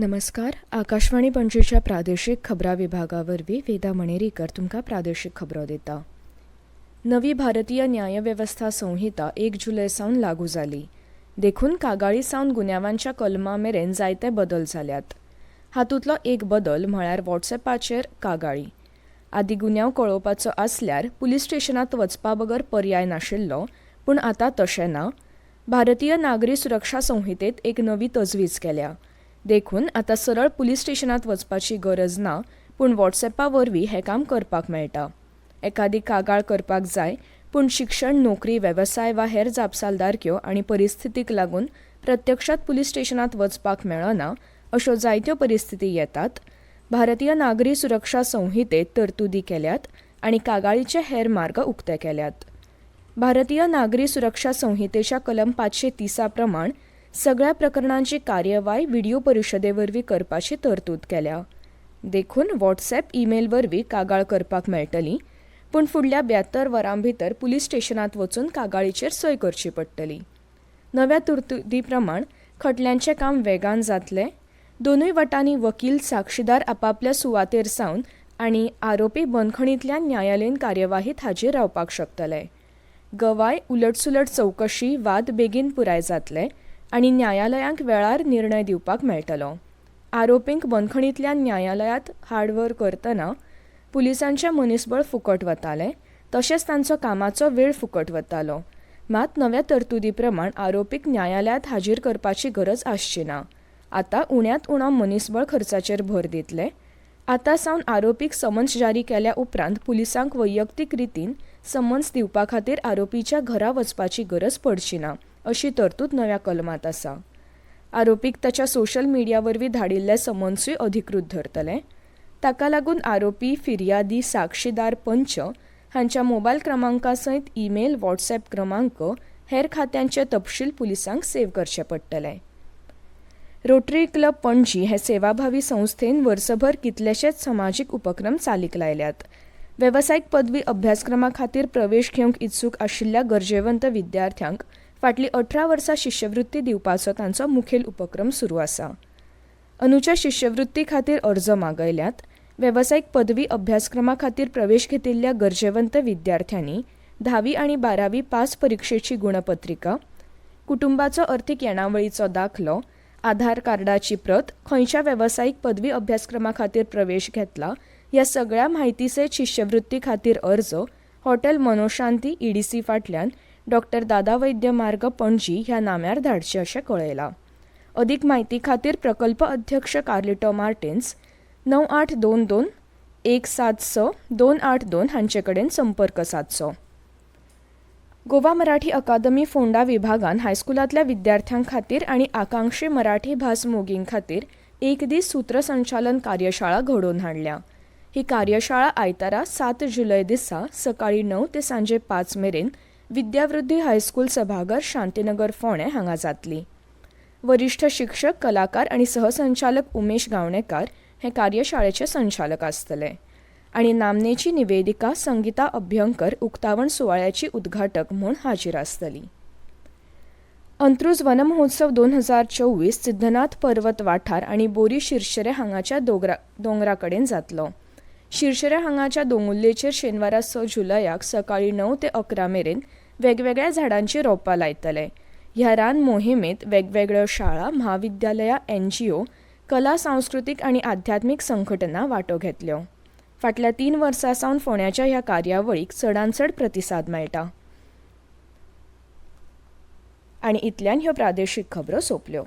नमस्कार. आकाशवाणी पणजीच्या प्रादेशीक खबरां विभागावरवीं वेदा मणेरीकर तुमकां प्रादेशीक खबरो दिता. नवी भारतीय न्यायवेवस्था संहिता 1 जुलय सावन लागू जाली. देखून कागाळी सावन गुन्यांवांच्या कलमां मेरेन जायते बदल जाल्यात. हातूंतलो एक बदल म्हळ्यार व्हॉट्सॲपाचेर कागाळी. आदीं गुन्यांव कळोवपाचो आसल्यार पुलीस स्टेशनांत वचपा बगर पर्याय नाशिल्लो, पूण आतां तशें ना. भारतीय नागरी सुरक्षा संहितेत एक नवी तजवीज केल्या. देखून आतां सरळ पुलीस स्टेशनांत वचपाची गरज ना, पूण व्हॉट्सॲपा वरवीं हें काम करपाक मेळटा. एकादी कागाळ करपाक जाय, पूण शिक्षण, नोकरी, वेवसाय वा हेर जापसालदारक्यो आनी परिस्थितीक लागून प्रत्यक्षात पुलीस स्टेशनांत वचपाक मेळना, अश्यो जायत्यो परिस्थिती येतात. भारतीय नागरी सुरक्षा संहितेत तरतुदी केल्यात आनी कागाळीचे हेर मार्ग उक्ते केल्यात. भारतीय नागरी सुरक्षा संहितेच्या कलम 530 प्रमाण सगळ्या प्रकरणांची कार्यवाही व्हिडिओ परिशदे वरवीं करपाची तरतूद केल्या. देखून व्हॉट्सॲप, ईमेल वरवीं कागाळ करपाक मेळटली, पूण फुडल्या 72 वरां भितर पुलीस स्टेशनांत वचून कागाळीचेर सय करची पडटली. नव्या तरतुदी प्रमाण खटल्यांचें काम वेगान जातलें. दोनूय वटांनी वकील, साक्षीदार आपापल्या सुवातेर सावन आनी आरोपी बंदखणींतल्यान न्यायालयीन कार्यवाहीत हाजीर रावपाक शकतले. गवाय, उलटसुलट चवकशी, वाद बेगीन पुराय जातले आनी न्यायालयांक वेळार निर्णय दिवपाक मेळटलो. आरोपींक बंदखणींतल्यान न्यायालयांत हाड-व्हर करतना पुलिसांचें मनीसबळ फुकट वतालें, तशेंच तांचो कामाचो वेळ फुकट वतालो. मात नव्या तरतुदी प्रमाण आरोपीक न्यायालयांत हाजीर करपाची गरज आसची ना. आतां उण्यांत उणो मनीसबळ खर्चाचेर भर दितले. आतां सावन आरोपीक समन्स जारी केल्या उपरांत पुलिसांक वैयक्तीक रितीन समन्स दिवपा खातीर आरोपीच्या घरा वचपाची गरज पडची ना, अशी तरतूद नव्या कलमांत आसा. आरोपीक ताच्या सोशल मिडिया वरवीं धाडिल्ले समन्सूय अधिकृत धरतले. ताका लागून आरोपी, फिर्यादी, साक्षीदार, पंच हांच्या मोबायल क्रमांका सयत ईमेल, व्हॉट्सॲप क्रमांक, हेर खात्यांचे तपशील पुलिसांक सेव्ह करचे पडटले. रोटरी क्लब पणजी हे सेवाभावी संस्थेन वर्सभर कितलेशेच समाजीक उपक्रम चालीक लायल्यात. वेवसायीक पदवी अभ्यासक्रमा खातीर प्रवेश घेवंक इत्सूक आशिल्ल्या गरजेवंत विद्यार्थ्यांक फाटलीं 18 वर्सां शिश्यवृत्ती दिवपाचो तांचो मुखेल उपक्रम सुरू आसा. अंदूच्या शिश्यवृत्ती खातीर अर्ज मागयल्यात. वेवसायीक पदवी अभ्यासक्रमा खातीर प्रवेश घेतिल्ल्या गरजेवंत विद्यार्थ्यांनी 10वी आनी 12वी पास परिक्षेची गुणपत्रिका, कुटुंबाचो अर्थीक येणावळीचो दाखलो, आधार कार्डाची प्रत, खंयच्या वेवसायीक पदवी अभ्यासक्रमा खातीर प्रवेश घेतला ह्या सगळ्या म्हायती सयत शिश्यवृत्ती खातीर अर्ज हॉटेल मनोशांती, EDC फाटल्यान डॉ. दादा वैद्य मार्ग, पणजी ह्या नाम्यार धाडचे अशें कळयलां. अदीक म्हायती खातीर प्रकल्प अध्यक्ष कार्लिटो मार्टिन्स 9822 176 282 हांचे कडेन संपर्क सादचो. गोवा मराठी अकादमी फोंडा विभागान हायस्कुलांतल्या विद्यार्थ्यां खातीर आनी आकांक्षी मराठी भास मोगीं खातीर एक दीस सूत्रसंचालन कार्यशाळा घडोवन हाडल्या. ही कार्यशाळा आयतारा 7 जुलय दिसा सकाळीं 9 ते सांजे 5 मेरेन विद्यावृद्धी हायस्कूल सभाघर, शांतीनगर, फोंडे हांगा जातली. वरिष्ठ शिक्षक, कलाकार आनी सहसंचालक उमेश गावणेकार हे कार्यशाळेचे संचालक आसतले आनी नामनेची निवेदिका संगीता अभ्यंकर उक्तावण सुवाळ्याची उद्घाटक म्हूण हाजीर आसतली. अंत्रूज वन महोत्सव 2024 सिद्धनाथ पर्वत वाठार आनी बोरी शिरशेरे हांगाच्या दोंगरा कडेन जातलो. शिरशेरे हांगाच्या दोंगुल्लेचेर शेनवारा 6 जुलयाक सकाळीं 9 ते 11 मेरेन वेगवेगळ्या झाडांची रोपां लायतले. ह्या रान मोहिमेंत वेगवेगळ्यो शाळा, महाविद्यालयां, NGO, कला, सांस्कृतीक आनी आध्यात्मीक संघटना वांटो घेतल्यो. फाटल्या 3 वर्सां सावन फोंड्याच्या ह्या कार्यावळीक चडांत चड प्रतिसाद मेळटा. आनी इतल्यान ह्यो प्रादेशीक खबरो सोंपल्यो.